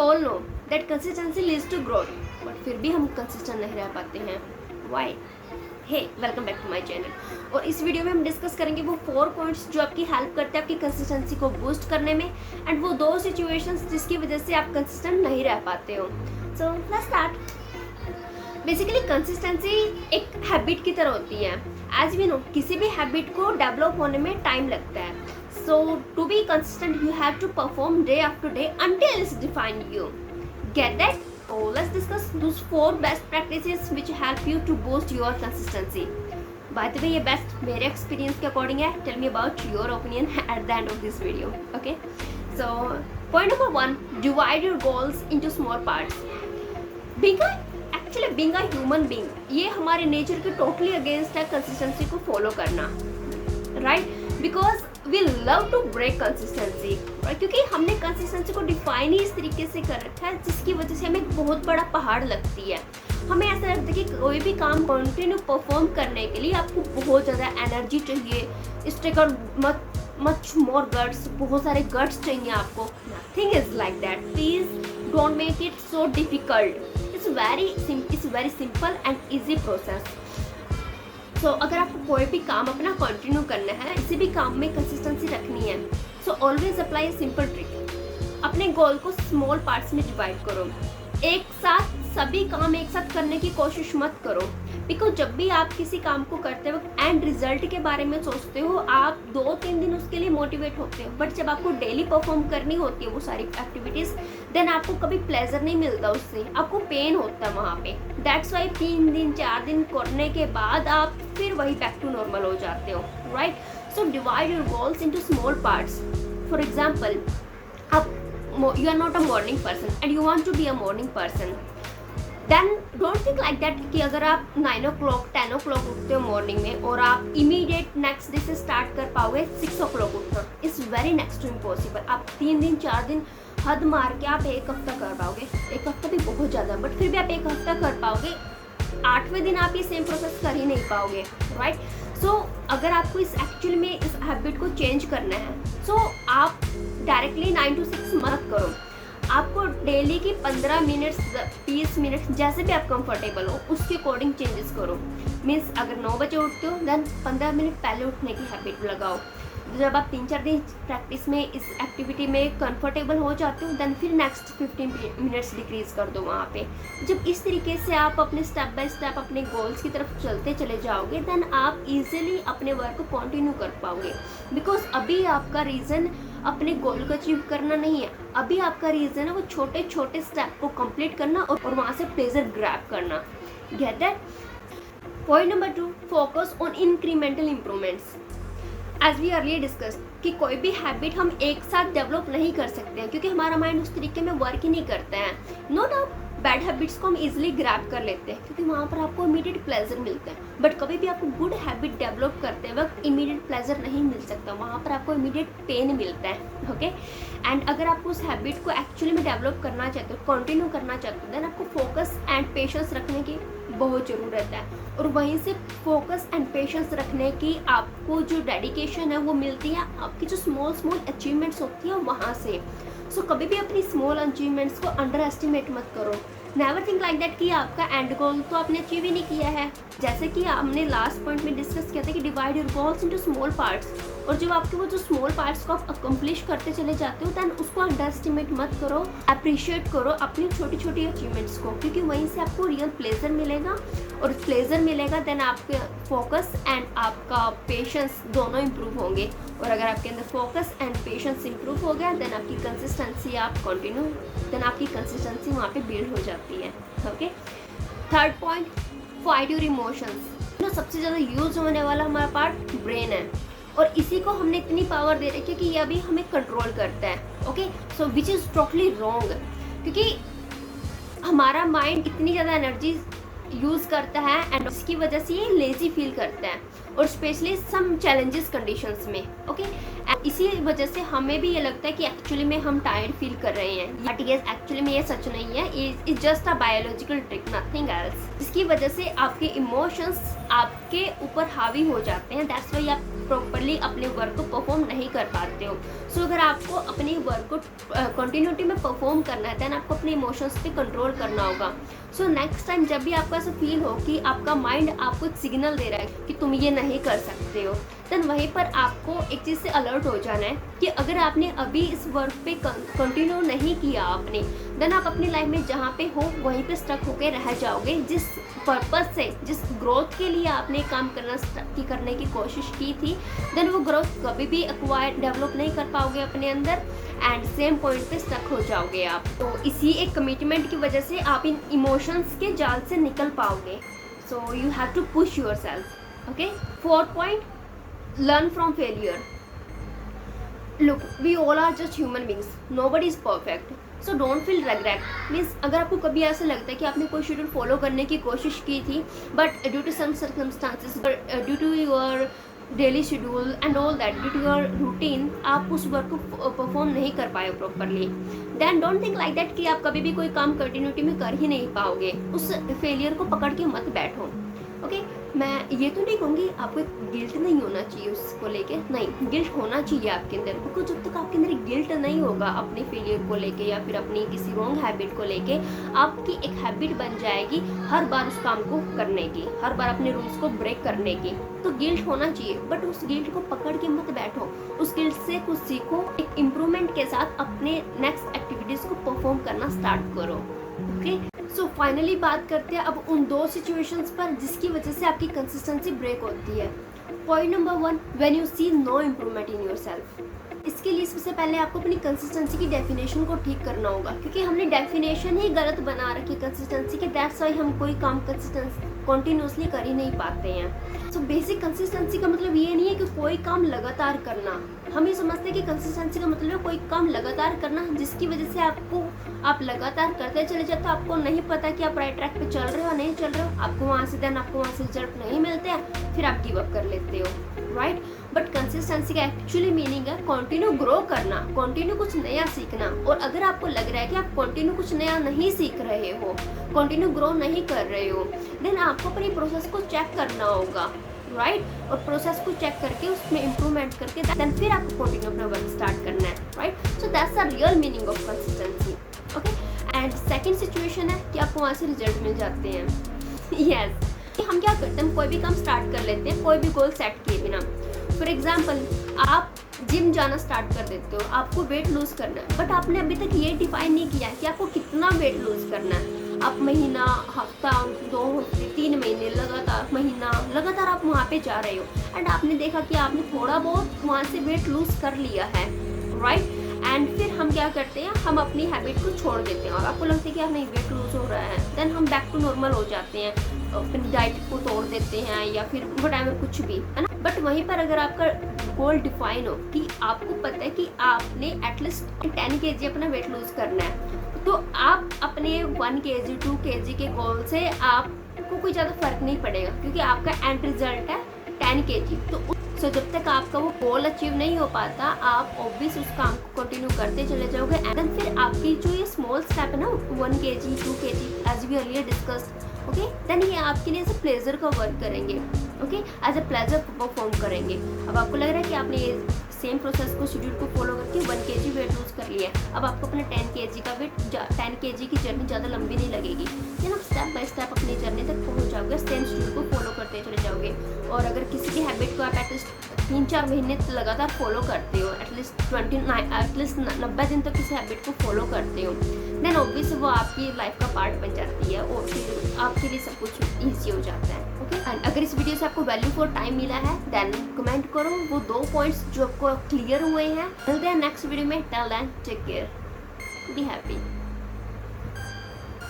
All know that consistency leads to growth, but फिर भी हम कंसिस्टेंट नहीं रह पाते हैं. Why? Hey, welcome back to my channel. और इस वीडियो में हम डिस्कस करेंगे वो 4 पॉइंट्स जो आपकी हेल्प करते हैं आपकी कंसिस्टेंसी को बूस्ट करने में, एंड वो 2 सिचुएशंस जिसकी वजह से आप कंसिस्टेंट नहीं रह पाते हो. So let's start. Basically consistency एक हैबिट की तरह होती है. एज वी नो, किसी भी हैबिट को डेवलप होने में टाइम लगता है. So to be consistent you have to perform day after day until it's defined you. Get that? So let's discuss those 4 best practices which help you to boost your consistency. By the way, ये best मेरे experience के according है. Tell me about your opinion at the end of this video. Okay? So point number 1, divide your goals into small parts. Being a human being, ये हमारे nature के totally against है consistency को follow करना, right? Because we love to break consistency, क्योंकि हमने consistency को define ही इस तरीके से कर रखा है जिसकी वजह से हमें एक बहुत बड़ा पहाड़ लगती है. हमें ऐसा लगता है कि कोई भी काम कंटिन्यू परफॉर्म करने के लिए आपको बहुत ज़्यादा एनर्जी चाहिए, स्टेकर मच मोर गट्स, बहुत सारे गट्स चाहिए आपको. Nothing is like that. Please don't make it so difficult. It's very simple and easy process. So अगर आपको कोई भी काम अपना कंटिन्यू करना है, किसी भी काम में कंसिस्टेंसी रखनी है, so always apply a simple trick. अपने गोल को स्मॉल पार्ट्स में डिवाइड करो. एक साथ सभी काम एक साथ करने की कोशिश मत करो, बिकॉज जब भी आप किसी काम को करते वक्त एंड रिजल्ट के बारे में सोचते हो, आप 2-3 दिन उसके लिए मोटिवेट होते हो, बट जब आपको डेली परफॉर्म करनी होती है वो सारी एक्टिविटीज़, देन आपको कभी प्लेजर नहीं मिलता उससे, आपको पेन होता है वहाँ पे. दैट्स वाई 3 दिन 4 दिन करने के बाद आप फिर वही बैक टू नॉर्मल हो जाते हो, right? So divide your goals into small parts. For example, आप you are not a morning person and you want to be a morning person, then don't think like that कि अगर आप 9 o'clock 10 o'clock उठते हो morning में और आप immediate next day से स्टार्ट कर पाओगे 6 o'clock उठना. It's very next to impossible. आप 3 दिन 4 दिन हद मार के आप 1 हफ्ता कर पाओगे. 1 हफ्ता भी बहुत ज़्यादा, बट फिर भी आप 1 हफ्ता कर पाओगे. 8वें दिन आप ये सेम प्रोसेस कर ही नहीं पाओगे, राइट? सो अगर आपको इस हैबिट को चेंज करना है, सो आप डायरेक्टली 9 to 6 मत करो. आपको डेली की 15 मिनट्स 20 मिनट्स जैसे भी आप कंफर्टेबल हो उसके अकॉर्डिंग चेंजेस करो. मीन्स अगर 9 बजे उठते हो, देन 15 मिनट पहले उठने की हैबिट लगाओ. जब आप 3-4 दिन प्रैक्टिस में इस एक्टिविटी में कंफर्टेबल हो जाते हो, देन फिर नेक्स्ट 15 मिनट्स डिक्रीज कर दो वहाँ पे. जब इस तरीके से आप अपने स्टेप बाय स्टेप अपने गोल्स की तरफ चलते चले जाओगे, देन आप इजीली अपने वर्क को कंटिन्यू कर पाओगे. बिकॉज अभी आपका रीज़न अपने गोल को अचीव करना नहीं है, अभी आपका रीज़न है वो छोटे छोटे स्टेप को कंप्लीट करना और वहाँ से प्लेजर ग्रैब करना. Get that? Point number 2, focus on incremental improvements. As we earlier discuss कि कोई भी हैबिट हम एक साथ डेवलप नहीं कर सकते हैं, क्योंकि हमारा माइंड उस तरीके में वर्क ही नहीं करता है. नो डाउट बैड हैबिट्स को हम इजीली ग्रैब कर लेते हैं क्योंकि वहाँ पर आपको इमीडिएट प्लेजर मिलता है, बट कभी भी आपको गुड हैबिट डेवलप करते वक्त इमीडिएट प्लेजर नहीं मिल सकता, वहाँ पर आपको इमीडिएट पेन मिलता है. ओके? एंड अगर आप उस हैबिट को एक्चुअली में डेवलप करना चाहते हो, कंटिन्यू करना चाहते हो, देन आपको फोकस एंड पेशेंस रखने की बहुत ज़रूरत है. और वहीं से फोकस एंड पेशेंस रखने की आपको जो डेडिकेशन है वो मिलती है आपकी जो स्मॉल अचीवमेंट्स होती हैं वहाँ से. सो कभी भी अपनी स्मॉल अचीवमेंट्स को अंडर एस्टिमेट मत करो. नेवर थिंक लाइक दैट कि आपका एंड गोल तो आपने अचीव ही नहीं किया है. जैसे कि हमने लास्ट पॉइंट में डिस्कस किया था कि divide your goals into small parts, और जब आपके वो जो स्मॉल पार्ट्स को आप अकम्प्लिश करते चले जाते हो, दैन उसको अंडर एस्टिमेट मत करो. अप्रिशिएट करो अपनी छोटी छोटी अचीवमेंट्स को, क्योंकि वहीं से आपको रियल प्लेजर मिलेगा, और प्लेजर मिलेगा देन आपके फोकस एंड आपका पेशेंस दोनों इम्प्रूव होंगे. और अगर आपके अंदर फोकस एंड पेशेंस इम्प्रूव हो गया, देन आपकी कंसिस्टेंसी आप कंटिन्यू देन आपकी कंसिस्टेंसी वहाँ पे बिल्ड हो जाती है. Okay? Third point, fight your emotions. सबसे ज़्यादा यूज होने वाला हमारा पार्ट ब्रेन है, और इसी को हमने इतनी पावर दे रखी है कि ये अभी हमें कंट्रोल करता है. Okay? So which is totally wrong, क्योंकि हमारा माइंड इतनी ज़्यादा एनर्जी यूज़ करता है एंड इसकी वजह से ये लेजी फील करता है, और स्पेशली सम चैलेंजेस कंडीशंस में. ओके? इसी वजह से हमें भी ये लगता है कि एक्चुअली में हम टायर्ड फील कर रहे हैं, बट ये एक्चुअली में ये सच नहीं है. It's just a biological trick, nothing else. इसकी वजह से आपके इमोशंस आपके ऊपर हावी हो जाते हैं. दैट्स वाई आप प्रॉपरली अपने वर्क को परफॉर्म नहीं कर पाते हो। सो अगर आपको अपने वर्क को कंटिन्यूटी में परफॉर्म करना है, देन आपको अपने इमोशंस पे कंट्रोल करना होगा। सो नेक्स्ट टाइम जब भी आपको ऐसा फील हो कि आपका माइंड आपको एक सिग्नल दे रहा है कि तुम ये नहीं कर सकते हो, देन वहीं पर आपको एक चीज़ से अलर्ट हो जाना है कि अगर आपने अभी इस वर्क पे कंटिन्यू नहीं किया आपने, देन आप अपनी लाइफ में जहाँ पे हो वहीं पे स्टक होकर रह जाओगे। जिस पर्पस से, जिस ग्रोथ के लिए आपने काम करने की कोशिश की थी, देन वो ग्रोथ कभी भी डेवलप नहीं कर पाओगे अपने अंदर, एंड सेम पॉइंट पे स्टक हो जाओगे आप। तो इसी एक कमिटमेंट की वजह से आप इन इमोशंस के जाल से निकल पाओगे। So you have to push yourself. Okay, 4th point, learn from failure. Look, we all are just human beings. Nobody is perfect. So don't feel regret. Means अगर आपको कभी ऐसा लगता है कि आपने कोई शेड्यूल फॉलो करने की कोशिश की थी, but due to some circumstances, due to your daily schedule and all that, due to your routine, आप उस वर्क को परफॉर्म नहीं कर पाए properly, then don't think like that कि आप कभी भी कोई काम कंटिन्यूटी में कर ही नहीं पाओगे। उस फेलियर को पकड़ के मत बैठो। ओके, मैं ये तो नहीं कहूँगी आपको गिल्ट नहीं होना चाहिए उसको लेके, नहीं, गिल्ट होना चाहिए आपके अंदर, बिकॉज जब तक आपके अंदर गिल्ट नहीं होगा अपने फेलियर को लेके या फिर अपनी किसी रॉन्ग हैबिट को लेके, आपकी एक हैबिट बन जाएगी हर बार उस काम को करने की, हर बार अपने रूल्स को ब्रेक करने की। तो गिल्ट होना चाहिए, बट उस गिल्ट को पकड़ के मत बैठो, उस गिल्ट से कुछ सीखो, एक इम्प्रूवमेंट के साथ अपने नेक्स्ट एक्टिविटीज़ को परफॉर्म करना स्टार्ट करो। ओके, सो फाइनली बात करते हैं अब उन 2 सिचुएशंस पर जिसकी वजह से आपकी कंसिस्टेंसी ब्रेक होती है। Point number 1, when you see no improvement in yourself. इसके लिए सबसे पहले आपको अपनी कंसिस्टेंसी की डेफिनेशन को ठीक करना होगा, क्योंकि हमने डेफिनेशन ही गलत बना रखी कंसिस्टेंसी के, दैट्स व्हाई हम कोई काम कंटिन्यूसली कर ही नहीं पाते हैं। सो बेसिक कंसिस्टेंसी का मतलब ये नहीं है कि कोई काम लगातार करना, हम ये समझते हैं कि कंसिस्टेंसी का मतलब है कोई काम लगातार करना जिसकी वजह से आप लगातार करते चले जाते हो, आपको नहीं पता कि आप राइट ट्रैक पे चल रहे हो नहीं चल रहे हो, आपको वहाँ से रिजल्ट नहीं मिलते हैं, फिर आप गिव अप कर लेते हो, राइट। बट कंसिस्टेंसी का एक्चुअली मीनिंग है कंटिन्यू ग्रो करना, कंटिन्यू कुछ नया सीखना। और अगर आपको लग रहा है कि आप कंटिन्यू कुछ नया नहीं सीख रहे हो, कंटिन्यू ग्रो नहीं कर रहे हो, देन आपको अपनी प्रोसेस को चेक करना होगा, राइट। और प्रोसेस को चेक करके उसमें इम्प्रूवमेंट करके देन फिर आपको कंटिन्यू अपना वर्क स्टार्ट करना है, right. So that's the real meaning of consistency. Okay, and second situation है कि आपको वहाँ से रिजल्ट मिल जाते हैं। यस, हम क्या करते हैं, कोई भी काम स्टार्ट कर लेते हैं कोई भी गोल सेट किए बिना। फॉर एग्जाम्पल, आप जिम जाना स्टार्ट कर देते हो, आपको वेट लूज करना है, बट आपने अभी तक ये डिफाइन नहीं किया है कि आपको कितना वेट लूज करना है। आप महीना, हफ्ता, 2 हफ्ते, 3 महीने, लगातार आप वहाँ पे जा रहे हो, एंड आपने देखा कि आपने थोड़ा बहुत वहाँ से वेट लूज कर लिया है, राइट। एंड फिर हम क्या करते हैं, हम अपनी हैबिट को छोड़ देते हैं और आपको लगता है कि नहीं वेट लूज हो रहा है, देन हम बैक टू नॉर्मल हो जाते हैं, अपनी डाइट को तोड़ देते हैं या फिर व्हाटएवर कुछ भी, है ना। बट वहीं पर अगर आपका गोल डिफाइन हो कि आपको पता है कि आपने एटलीस्ट 10 kg अपना वेट लूज करना है, तो आप अपने 1 kg 2 kg के गोल से आपको कोई ज़्यादा फर्क नहीं पड़ेगा, क्योंकि आपका एंड रिजल्ट है 10 kg। तो जब तक आपका वो गोल अचीव नहीं हो पाता, आप ऑब्वियस उस काम को कंटिन्यू करते चले जाओगे, एंड फिर आपकी जो ये स्मॉल स्टेप है ना, 1 kg 2 kg as we earlier discussed, okay, then ये आपके लिए एज अ प्लेजर का वर्क करेंगे, okay, as a pleasure perform करेंगे। अब आपको लग रहा है कि आपने ये सेम प्रोसेस को शेड्यूल को फॉलो करके 1 kg वेट लूज कर लिया है, अब आपको अपना 10 kg का वेट 10 kg की जर्नी ज़्यादा लंबी नहीं लगेगी, देन आप स्टेप बाय स्टेप अपनी जर्नी तक पहुंच जाओगे, सेम शेड्यूल को फॉलो करते चले जाओगे। और अगर किसी की हैबिट को आप एटलीस्ट 3-4 महीने लगातार फॉलो करते हो, एटलीस्ट 90 दिन तक किसी हैबिट को फॉलो करते हो, देन ऑब्वियस वो आपकी लाइफ का पार्ट बन जाती है और फिर आपके लिए सब कुछ ईजी हो जाता है। ओके, एंड अगर इस वीडियो से आपको वैल्यू फॉर टाइम मिला है, देन कमेंट करो वो 2 पॉइंट्स जो आपको क्लियर हुए हैं। मिलते हैं नेक्स्ट वीडियो में, till then take care, be happy.